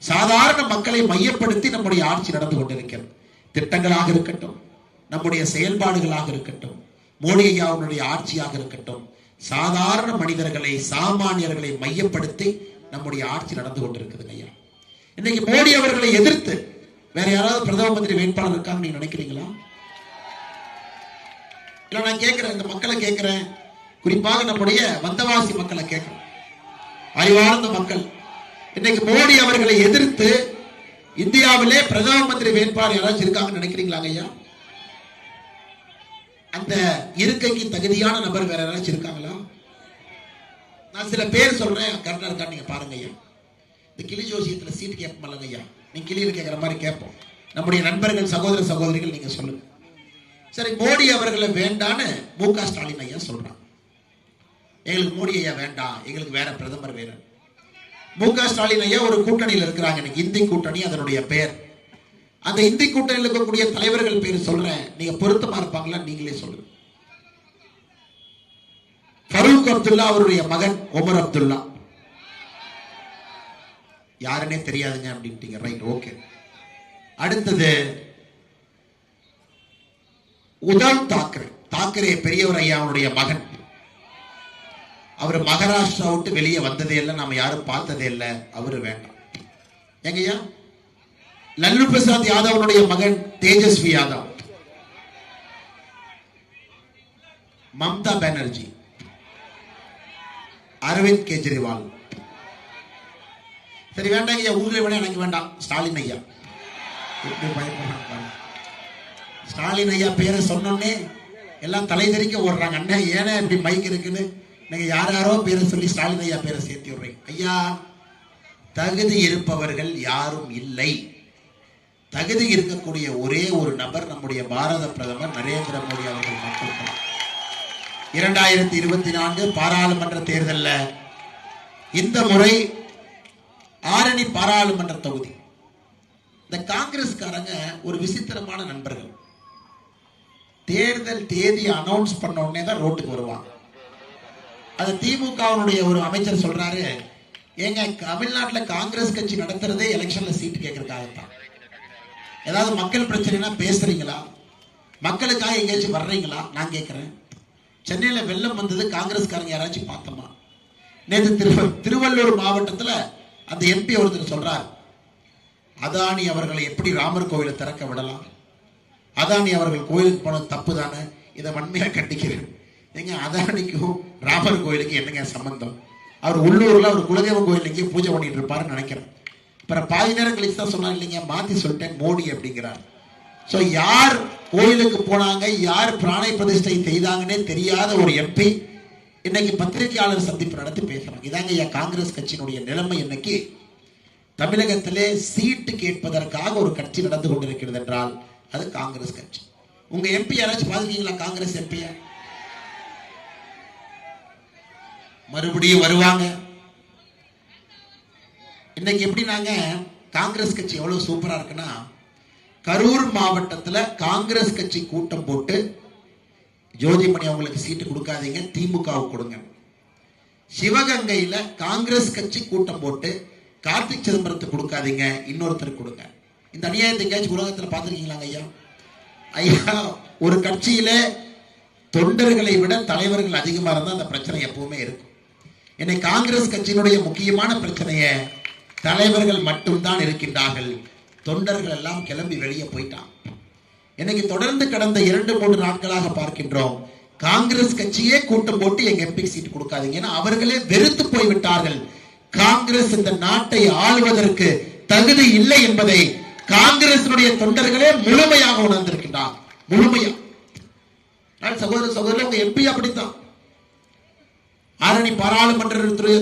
சாதாரண மக்களை மையப்படுத்தி நம்முடைய ஆட்சி நடந்து கொண்டிருக்கிறது. திட்டங்களாக இருக்கட்டும், நம்முடைய செயல்பாடுகளாக இருக்கட்டும், மோடி ஐயாவுடைய ஆட்சியாக இருக்கட்டும், சாதாரண மனிதர்களை சாமானியர்களை மையப்படுத்தி நம்முடைய ஆட்சி நடந்து கொண்டிருக்குது ஐயா. இன்னைக்கு மோடி அவர்களை எதிர்த்து வேற யாராவது பிரதம மந்திரி வேட்பாளர் இருக்காங்க நீங்க நினைக்கிறீங்களா? இல்ல நான் கேட்கிறேன், இந்த மக்களை கேட்கிறேன், குறிப்பாக நம்முடைய வந்தவாசி மக்களை கேட்கிறேன், அறிவார்ந்த மக்கள். இன்னைக்கு மோடி அவர்களை எதிர்த்து இந்தியாவிலே பிரதம மந்திரி வேட்பாளர் யாராச்சும் இருக்காங்கன்னு நினைக்கிறீங்களா ஐயா? அந்த இருக்கைக்கு தகுதியான நபர் வேற யாராச்சும் இருக்காங்களா? நான் சில பேர் சொல்றேன், கரெக்டா இருக்கா நீங்க பாருங்க ஐயா. இந்த கிளி ஜோசியத்துல சீட்டு கேட்போம் ஐயா, நீங்க கிளியில் கேட்கிற மாதிரி கேட்போம். நம்முடைய நண்பர்கள் சகோதர சகோதரிகள் நீங்க சொல்லுங்க. சரி, மோடி அவர்களை வேண்டான்னு மு.க. ஸ்டாலின் ஐயா சொல்றாங்க. எங்களுக்கு மோடி ஐயா வேண்டாம், எங்களுக்கு வேற பிரதமர் வேற. மு.க. ஸ்டாலின் ஐயா ஒரு கூட்டணியில் இருக்கிறாங்க, இன்னைக்கு இந்தி கூட்டணி அதனுடைய பெயர். அந்த இந்தி கூட்டணியில் இருக்கக்கூடிய தலைவர்கள் பேர் சொல்றேன், நீங்க பொருத்தமா இருப்பாங்களா நீங்களே சொல்லுங்க. ஃபரூக் அப்துல்லா அவருடைய மகன் ஒமர் அப்துல்லா, யாருன்னே தெரியாதுங்க அப்படின்ட்டீங்க, ரைட், ஓகே. அடுத்தது உத்தவ் தாக்கரே, தாக்கரே பெரியவர் ஐயாவுடைய மகன். அவர் மகாராஷ்டிரா விட்டு வெளியே வந்ததே இல்லை, நாம யாரும் பார்த்ததே இல்லை, அவரு வேண்டாம். எங்கய்யா லல்லு பிரசாத் யாதவனுடைய மகன் தேஜஸ்வி யாதவ், மம்தா பானர்ஜி, அரவிந்த் கெஜ்ரிவால், சரி வேண்டாங்க ஐயா, உங்களை விட எனக்கு வேண்டாம். ஸ்டாலின் ஐயா, ஸ்டாலின் ஐயா பேரை சொன்னோன்னே எல்லாம் தலை தெறிக்க ஓடுறாங்க. அண்ணன் ஏன்னா இப்படி மைக் இருக்குன்னு நீங்க யாரோ பேரை சொல்லி ஸ்டாலின் ஐயா பேரை சேர்த்து விடுறீங்க. ஐயா, தகுதி இருப்பவர்கள் யாரும் இல்லை. தகுதி இருக்கக்கூடிய ஒரே ஒரு நபர் நம்முடைய பாரத பிரதமர் நரேந்திர மோடி அவர்கள் மட்டும்தான். 2024 பாராளுமன்ற தேர்தலில் இந்த முறை ஆரணி பாராளுமன்ற தொகுதி, இந்த காங்கிரஸ்காரங்க ஒரு விசித்திரமான நண்பர்கள். தேர்தல் தேதி அனௌன்ஸ் பண்ண உடனே தான் ரோட்டுக்கு வருவாங்க. அது திமுகவுடைய ஒரு அமைச்சர் சொல்றாரு, ஏங்க தமிழ்நாட்டில் காங்கிரஸ் கட்சி நடத்துறதே எலெக்ஷன்ல சீட்டு கேட்கறதுக்காகத்தான். ஏதாவது மக்கள் பிரச்சனைனா பேசுறீங்களா? மக்களுக்காக எங்கேயாச்சும் வர்றீங்களா? நான் கேட்கிறேன். சென்னையில வெள்ளம் வந்தது, காங்கிரஸ்காரங்க யாராச்சும் பார்த்தோமா? நேற்று திருவள்ளூர் மாவட்டத்தில் அந்த எம்பி ஒருத்தர் சொல்றார், அதானி அவர்களை எப்படி ராமர் கோவிலை திறக்க விடலாம்? அதானி அவர்கள் கோயிலுக்கு போனது தப்பு தானே, இதை வன்மையா கண்டிக்கிறேன். எங்க அதானிக்கும் ராமர் கோயிலுக்கு என்னங்க சம்பந்தம்? அவர் உள்ளூர்ல ஒரு குலதெய்வ கோயில் எங்கேயும் பூஜை பண்ணிட்டு இருப்பாருன்னு நினைக்கிறேன். அப்புறம் பாதி நேரம் கழிச்சு தான் சொன்னாங்க, இல்லைங்க மாத்தி சொல்லிட்டேன் மோடி அப்படிங்கிறார். சோ யார் கோயிலுக்கு போனாங்க, யார் பிராணை பிரதிஷ்டை செய்தாங்கன்னே தெரியாத ஒரு எம்பி இன்னைக்கு பத்திரிகையாளர் சந்திப்பு நடத்தி பேசுறாங்க. இதாங்க ஐயா காங்கிரஸ் கட்சியினுடைய நிலைமை. இன்னைக்கு தமிழகத்திலே சீட்டு கேட்பதற்காக ஒரு கட்சி நடந்து கொண்டிருக்கிறது என்றால் அது காங்கிரஸ் கட்சி. உங்க எம்பி யாராச்சும் பாத்துக்கீங்களா? காங்கிரஸ் எம்பி மறுபடியும் வருவாங்க. இன்னைக்கு எப்படி நாங்க காங்கிரஸ் கட்சி எவ்வளவு சூப்பரா இருக்குன்னா, கரூர் மாவட்டத்தில் காங்கிரஸ் கட்சி கூட்டம் போட்டு ஜோதிமணி அவங்களுக்கு சீட்டு கொடுக்காதீங்க, திமுகவுக்கு கொடுங்க. சிவகங்கையில காங்கிரஸ் கட்சி கூட்டம் போட்டு கார்த்திக் சிதம்பரத்துக்கு கொடுக்காதீங்க, இன்னொருத்தருக்கு கொடுங்க. இந்த அநியாயத்தை எங்கேயாச்சும் உலகத்தில் பார்த்துருக்கீங்களாங்க ஐயா? ஐயா, ஒரு கட்சியில தொண்டர்களை விட தலைவர்கள் அதிகமா இருந்தா அந்த பிரச்சனை எப்பவுமே இருக்கும். என்னை காங்கிரஸ் கட்சியினுடைய முக்கியமான பிரச்சனையை தலைவர்கள் மட்டும்தான் இருக்கின்றார்கள், தொண்டர்கள் எல்லாம் கிளம்பி வெளியே போயிட்டான். இன்னைக்கு தொடர்ந்து கடந்த 2-3 நாட்களாக பார்க்கின்றோம், காங்கிரஸ் கட்சியே கூட்டம் போட்டு எங்க எம்பி சீட் கொடுக்காதீங்க, அவர்களே வெறுத்து போய்விட்டார்கள். காங்கிரஸ் இந்த நாட்டை ஆளுவதற்கு தகுதி இல்லை என்பதை காங்கிரசினுடைய தொண்டர்களே முழுமையாக உணர்ந்திருக்கின்றார். முழுமையா சகோதர சகோதரர், உங்க எம்பி அப்படித்தான். ஆரணி பாராளுமன்ற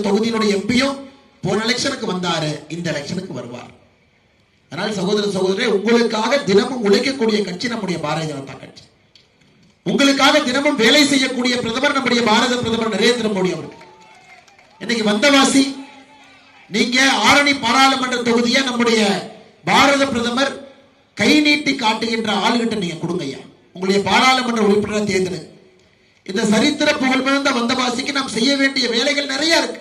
தொகுதியினுடைய எம்பியும் போன எலெக்ஷனுக்கு வந்தாரு, இந்த எலெக்ஷனுக்கு வருவார். அதனால் சகோதர சகோதரே, உங்களுக்காக தினமும் உழைக்கக்கூடிய கட்சி நம்முடைய பாரதிய ஜனதா கட்சி. உங்களுக்காக தினமும் வேலை செய்யக்கூடிய பிரதமர் நம்முடைய பாரத பிரதமர் நரேந்திர மோடி அவர்கள். இன்னைக்கு வந்தவாசி நீங்க ஆரணி பாராளுமன்ற தொகுதியை நம்முடைய பாரத பிரதமர் கை நீட்டி காட்டுகின்ற ஆளுகிட்ட நீங்க கொடுங்க ஐயா, உங்களுடைய பாராளுமன்ற உறுப்பினர் தேர்தல். இந்த சரித்திர புகழ் மிகுந்த வந்தவாசிக்கு நாம் செய்ய வேண்டிய வேலைகள் நிறைய இருக்கு.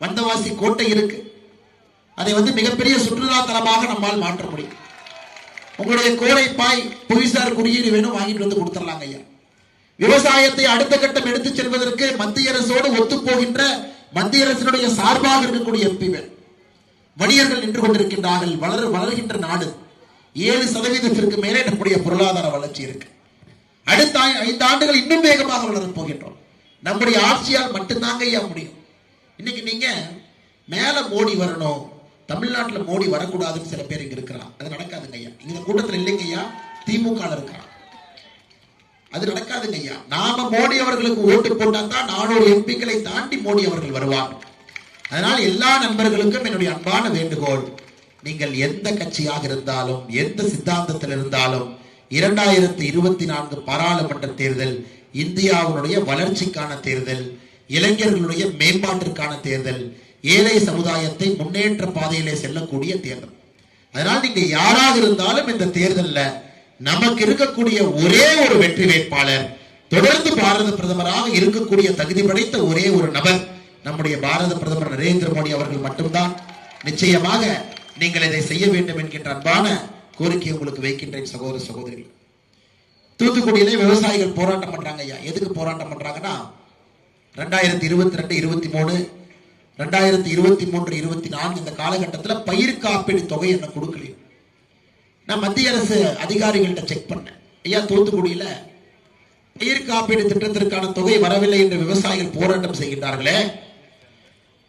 வந்தவாசி கோட்டை இருக்கு, அதை மிகப்பெரிய சுற்றுலா தலமாக நம்மால் மாற்ற முடியும். உங்களுடைய கோடை பாய் புவிசார் குறியீடு வேணும், வாங்கிட்டு வந்து கொடுத்துடலாங்க ஐயா. விவசாயத்தை அடுத்த கட்டம் எடுத்துச் செல்வதற்கு மத்திய அரசோடு ஒத்து போகின்ற மத்திய அரசினுடைய சார்பாக இருக்கக்கூடிய எம்பிகள். வணிகர்கள் நின்று கொண்டிருக்கின்றார்கள். வளர்கின்ற நாடு, 7% மேலே நம்முடைய பொருளாதார வளர்ச்சி இருக்கு. அடுத்த 5 ஆண்டுகள் இன்னும் வேகமாக வளரப் போகின்றோம். நம்முடைய ஆட்சியால் மட்டும்தாங்க ஐயா முடியும். இன்னைக்கு நீங்க மேல மோடி வரணும், தமிழ்நாட்டில் மோடி வரக்கூடாதுன்னு சில பேர் இங்க இருக்கிறான். அது நடக்காதுங்க ஐயா. இந்த கூட்டத்தில் இல்லைங்க ஐயா, திமுக இருக்கிறான். அது நடக்காதுங்க ஐயா. நாம மோடி அவர்களுக்கு ஓட்டு போட்டா தான் 400 எம்பிக்களை தாண்டி மோடி அவர்கள் வருவார். அதனால் எல்லா நண்பர்களுக்கும் என்னுடைய அன்பான வேண்டுகோள், நீங்கள் எந்த கட்சியாக இருந்தாலும் எந்த சித்தாந்தத்தில் இருந்தாலும் 2024 பாராளுமன்ற தேர்தல் இந்தியாவுடைய வளர்ச்சிக்கான தேர்தல், இளைஞர்களுடைய மேம்பாட்டிற்கான தேர்தல், ஏழை சமுதாயத்தை முன்னேற்ற பாதையிலே செல்லக்கூடிய தேர்தல். அதனால் நீங்க யாராக இருந்தாலும் இந்த தேர்தலில் நமக்கு இருக்கக்கூடிய ஒரே ஒரு வெற்றி வேட்பாளர், தொடர்ந்து பாரத பிரதமராக இருக்கக்கூடிய தகுதி படைத்த ஒரே ஒரு நபர் நம்முடைய பாரத பிரதமர் நரேந்திர மோடி அவர்கள் மட்டும்தான். நிச்சயமாக நீங்கள் இதை செய்ய வேண்டும் என்கின்ற அன்பான கோரிக்கை உங்களுக்கு வைக்கின்றேன் சகோதர சகோதரிகள். தூத்துக்குடியிலே விவசாயிகள் போராட்டம் பண்றாங்க ஐயா. எதுக்கு போராட்டம் பண்றாங்கன்னா, 2022-23 2023-24 இந்த காலகட்டத்தில் பயிர் காப்பீடு தொகை என்ன கொடுக்கல. நான் மத்திய அரசு அதிகாரிகள்கிட்ட செக் பண்ணேன். ஐயா, தூத்துக்குடியில பயிர் காப்பீடு திட்டத்திற்கான தொகை வரவில்லை என்று விவசாயிகள் போராட்டம் செய்கின்றார்களே,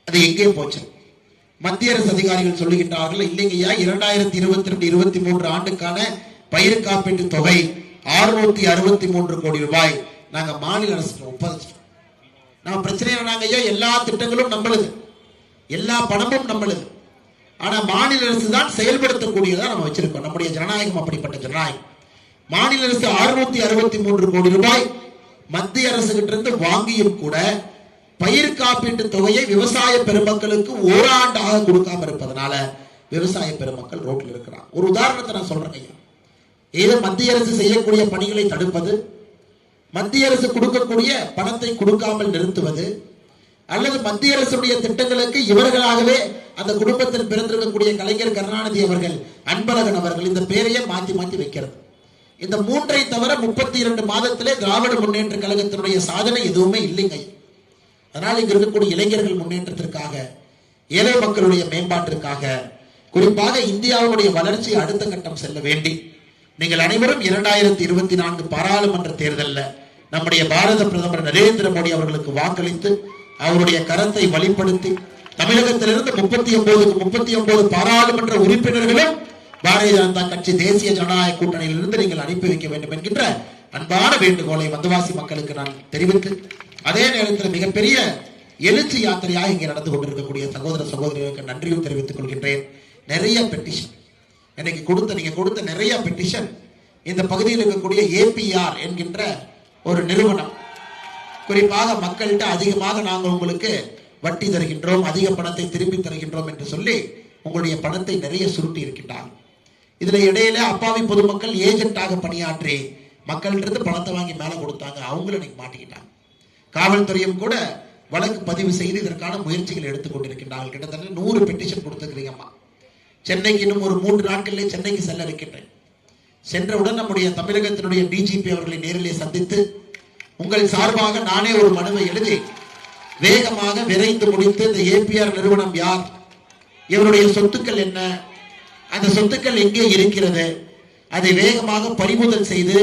அது எங்கே போச்சு? மத்திய அரசு அதிகாரிகள் சொல்லுகின்றார்கள், இல்லைங்கய்யா 2022-23 ஆண்டுக்கான பயிர் காப்பீட்டு தொகை 663 கோடி ரூபாய் நாங்க மாநில அரசு ஒப்படைச்சிட்டோம். நம்ம பிரச்சனை என்னங்க ஐயா, எல்லா திட்டங்களும் நம்மளுது, எல்லா பணமும் நம்மளுது. ஆனா மாநில அரசு தான் செயல்படுத்தக்கூடியதா நம்ம வச்சிருக்கோம். நம்முடைய ஜனநாயகம் அப்படிப்பட்ட ஜனநாயகம். மாநில அரசு 663 கோடி ரூபாய் மத்திய அரசு கிட்ட இருந்து வாங்கியும் கூட பயிர் காப்பீட்டு தொகையை விவசாய பெருமக்களுக்கு ஓராண்டாக கொடுக்காம இருப்பதனால விவசாய பெருமக்கள் ரோட்ல இருக்கிறாங்க. ஒரு உதாரணத்தை நான் சொல்றேன் ஐயா. ஏதோ மத்திய அரசு செய்யக்கூடிய பணிகளை தடுப்பது, மத்திய அரசு கொடுக்கக்கூடிய பணத்தை கொடுக்காமல் நிறுத்துவது, அல்லது மத்திய அரசுடைய திட்டங்களுக்கு இவர்களாகவே அந்த குடும்பத்தில் பிறந்திருக்கக்கூடிய கலைஞர் கருணாநிதி அவர்கள், அன்பழகன் அவர்கள் இந்த பேரையே மாத்தி மாத்தி வைக்கிறது. இந்த மூன்றை தவிர 32 மாதத்திலே திராவிட முன்னேற்ற கழகத்தினுடைய சாதனை எதுவுமே இல்லைங்க. அதனால் இங்க இருக்கக்கூடிய இளைஞர்கள் முன்னேற்றத்திற்காக, ஏழை மக்களுடைய மேம்பாட்டிற்காக, குறிப்பாக இந்தியாவுடைய வளர்ச்சி அடுத்த கட்டம் செல்ல வேண்டி நீங்கள் அனைவரும் 2024 பாராளுமன்ற தேர்தலில் நம்முடைய பாரத பிரதமர் நரேந்திர மோடி அவர்களுக்கு வாக்களித்து அவருடைய கரத்தை வழிப்படுத்தி தமிழகத்திலிருந்து 39 பாராளுமன்ற உறுப்பினர்களும் பாரதிய ஜனதா கட்சி தேசிய ஜனநாயக கூட்டணியிலிருந்து நீங்கள் அனுப்பி வைக்க வேண்டும் என்கின்ற அன்பான வேண்டுகோளை வந்தவாசி மக்களுக்கு நான் தெரிவித்து, அதே நேரத்தில் மிகப்பெரிய எழுச்சி யாத்திரையாக இங்கே நடந்து கொண்டிருக்கக்கூடிய சகோதர சகோதரிகளுக்கு நன்றியும் தெரிவித்துக் கொள்கின்றேன். நிறைய பெட்டிஷன் நீங்க கொடுத்த நிறைய பெட்டிஷன் இந்த பகுதியில் இருக்கக்கூடிய APR என்கின்ற ஒரு நிறுவனம், குறிப்பாக மக்கள்கிட்ட அதிகமாக நாங்கள் உங்களுக்கு வட்டி தருகின்றோம், அதிக பணத்தை திருப்பி தருகின்றோம் என்று சொல்லி உங்களுடைய பணத்தை நிறைய சுருட்டி இருக்கின்றார்கள். இதுல இடையில அப்பாவி பொதுமக்கள் ஏஜென்ட்டாக பணியாற்றி மக்களிலிருந்து பணத்தை வாங்கி மேல கொடுத்தாங்க, அவங்களும் இன்னைக்கு மாட்டிக்கிட்டாங்க. காவல்துறையும் கூட வழக்கு பதிவு செய்து இதற்கான முயற்சிகள் எடுத்துக் கொண்டிருக்கின்றார்கள். கிட்டத்தட்ட 100 பெட்டிஷன் கொடுத்துக்கிறீங்கம்மா. சென்னைக்கு இன்னும் ஒரு 3 நாட்களிலே சென்னைக்கு செல்ல இருக்கின்றேன். சென்றவுடன் நம்முடைய தமிழகத்தினுடைய DGP அவர்களை நேரிலே சந்தித்து உங்கள் சார்பாக நானே ஒரு மனுவை எழுதி வேகமாக விரைந்து முடித்து இந்த APR நிறுவனம் யார், இவருடைய சொத்துக்கள் என்ன, அந்த சொத்துக்கள் எங்கே இருக்கிறது, அதை வேகமாக பறிமுதல் செய்து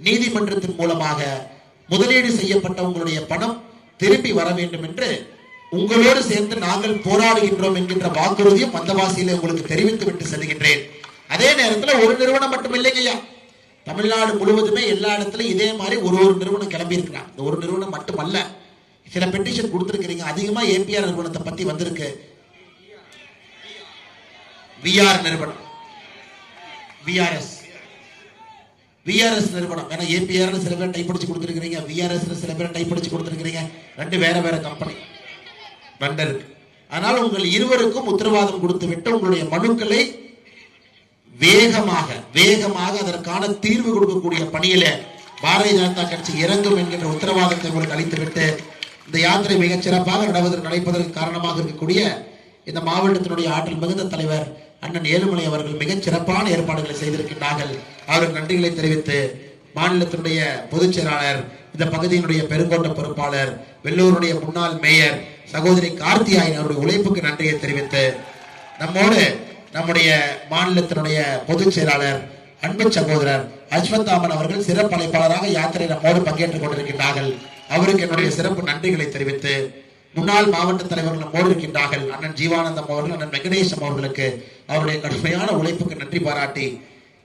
நீதிமன்றத்தின் மூலமாக முதலீடு செய்யப்பட்ட உங்களுடைய பணம் திரும்பி வர வேண்டும் என்று உங்களோடு சேர்ந்து நாங்கள் போராடுகின்றோம் என்கின்ற வாக்குறுதியும் வந்தவாசியில உங்களுக்கு தெரிவித்து விட்டு செல்கின்றேன். அதே நேரத்தில் ஒரு நிறுவனம் மட்டும் இல்லைங்கய்யா, தமிழ்நாடு முழுவதுமே எல்லா இடத்துலயும் இதே மாதிரி ஒரு நிறுவனம் கிளம்பி இருக்கிறாங்க. இந்த ஒரு நிறுவனம் மட்டுமல்ல, சில பெட்டிஷன் கொடுத்திருக்கிறீங்க. அதிகமா APR நிறுவனத்தை பத்தி வந்திருக்கு. VR நிறுவனம், VRS நிறுவனம். ஏன்னா APR சில பேர் டைப் அடிச்சு கொடுத்திருக்கிறீங்க, VRS சில பேர் டைப் அடிச்சு கொடுத்திருக்கிறீங்க. ரெண்டு வேற வேற கம்பெனி இருக்கு. ஆனால் உங்கள் இருவருக்கும் உத்தரவாதம் கொடுத்து விட்டு உங்களுடைய மனுக்களை வேகமாக அதற்கான தீர்வு கொடுக்கக்கூடிய பணியில பாரதிய ஜனதா கட்சி இறங்கும் என்கின்ற உத்தரவாதத்தை உங்களுக்கு அளித்துவிட்டு இந்த யாத்திரை மிகச் சிறப்பாக நடப்பதற்கு காரணமாக இருக்கக்கூடிய இந்த மாவட்டத்தினுடைய ஆற்றல் மிகுந்த தலைவர் அண்ணன் ஏழுமலை அவர்கள் மிகச் சிறப்பான ஏற்பாடுகளை செய்திருக்கின்றார்கள். அவருக்கு நன்றிகளை தெரிவித்து மாநிலத்தினுடைய பொதுச் செயலாளர், இந்த பகுதியினுடைய பெருங்கோட்ட பொறுப்பாளர், வெள்ளூருடைய முன்னாள் மேயர் சகோதரி கார்த்தியாயன் அவருடைய உழைப்புக்கு நன்றியை தெரிவித்து நம்மோடு நம்முடைய மாநிலத்தினுடைய பொதுச் செயலாளர் அன்பு சகோதரர் அஸ்வந்தாமன் அவர்கள் சிறப்பு அழைப்பாளராக யாத்திரை நம்மோடு பங்கேற்றுக் கொண்டிருக்கின்றார்கள். அவருக்கு என்னுடைய சிறப்பு நன்றிகளை தெரிவித்து முன்னாள் மாவட்ட தலைவர்கள் நம்மோடு இருக்கின்றார்கள். அண்ணன் ஜீவானந்தம் அவர்கள், அண்ணன் வெங்கடேசம் அவர்களுக்கு அவருடைய கடுமையான உழைப்புக்கு நன்றி பாராட்டி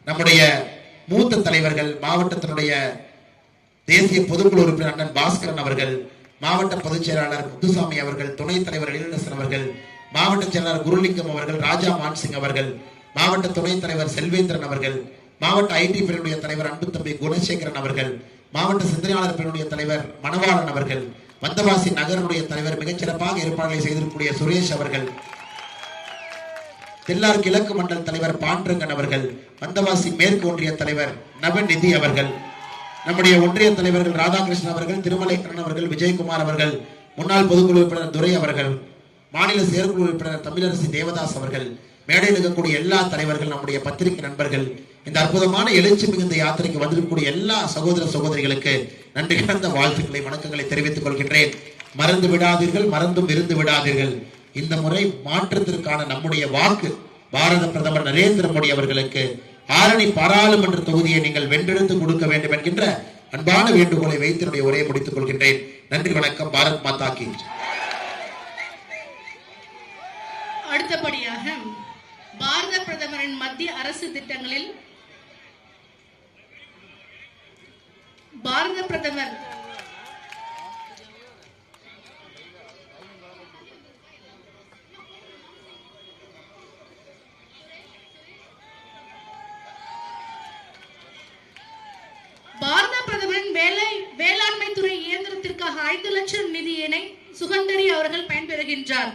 நம்முடைய மூத்த தலைவர்கள், மாவட்டத்தினுடைய தேசிய பொதுக்குழு உறுப்பினர் அண்ணன் பாஸ்கரன் அவர்கள், மாவட்ட பொதுச் செயலாளர் முத்துசாமி அவர்கள், துணைத் தலைவர் எழிலரசன் அவர்கள், மாவட்ட செயலாளர் குருலிங்கம் அவர்கள், ராஜா மான்சிங் அவர்கள், மாவட்ட துணைத் தலைவர் செல்வேந்திரன் அவர்கள், மாவட்ட IT பிரிவுடைய தலைவர் அன்பு தம்பி குணசேகரன் அவர்கள், மாவட்ட சிந்தனையாளர் பிரிவுடைய தலைவர் மணவாளன் அவர்கள், வந்தவாசி நகருடைய தலைவர் மிகச்சிறப்பாக ஏற்பாடுகளை செய்திருக்கக்கூடிய சுரேஷ் அவர்கள், தெல்லார் கிழக்கு மண்டல தலைவர் பாண்டரங்கன் அவர்கள், வந்தவாசி மேற்கு ஒன்றிய தலைவர் நவநிதி அவர்கள், நம்முடைய ஒன்றிய தலைவர்கள் ராதாகிருஷ்ணன் அவர்கள், திருமலைக்கண்ணன் அவர்கள், விஜயகுமார் அவர்கள், முன்னாள் பொதுக்குழு உறுப்பினர் துரை அவர்கள், மாநில செயற்குழு உறுப்பினர் தமிழரசி தேவதாஸ் அவர்கள், மேடையில் இருக்கக்கூடிய எல்லா தலைவர்கள், நம்முடைய பத்திரிகை நண்பர்கள், இந்த அற்புதமான எழுச்சி மிகுந்த யாத்திரைக்கு வந்திருக்கக்கூடிய எல்லா சகோதர சகோதரிகளுக்கு நன்றி கலந்த வாழ்த்துக்களை வணக்கங்களை தெரிவித்துக் கொள்கின்றேன். மறந்து விடாதீர்கள், மறந்தும் இருந்து விடாதீர்கள். இந்த முறை மாற்றத்திற்கான நம்முடைய வாக்கு பாரத பிரதமர் நரேந்திர மோடி அவர்களுக்கு ஆரணி பாராளுமன்ற தொகுதியை நீங்கள் வென்றெடுத்து கொடுக்க வேண்டும் என்கின்ற அன்பான வேண்டுகோளை வைத்து உரையை முடித்துக் கொள்கின்றேன். நன்றி, வணக்கம். பாரத் மாதா கி. அடுத்தபடியாக பாரத பிரதமரின் மத்திய அரசு திட்டங்களில் பாரத பிரதமர் பிரதமரின் வேளாண்மை துறை இயந்திரத்திற்காக 5 லட்சம் நிதியினை சுகந்தரி அவர்கள் பயன்பெறுகின்றார்.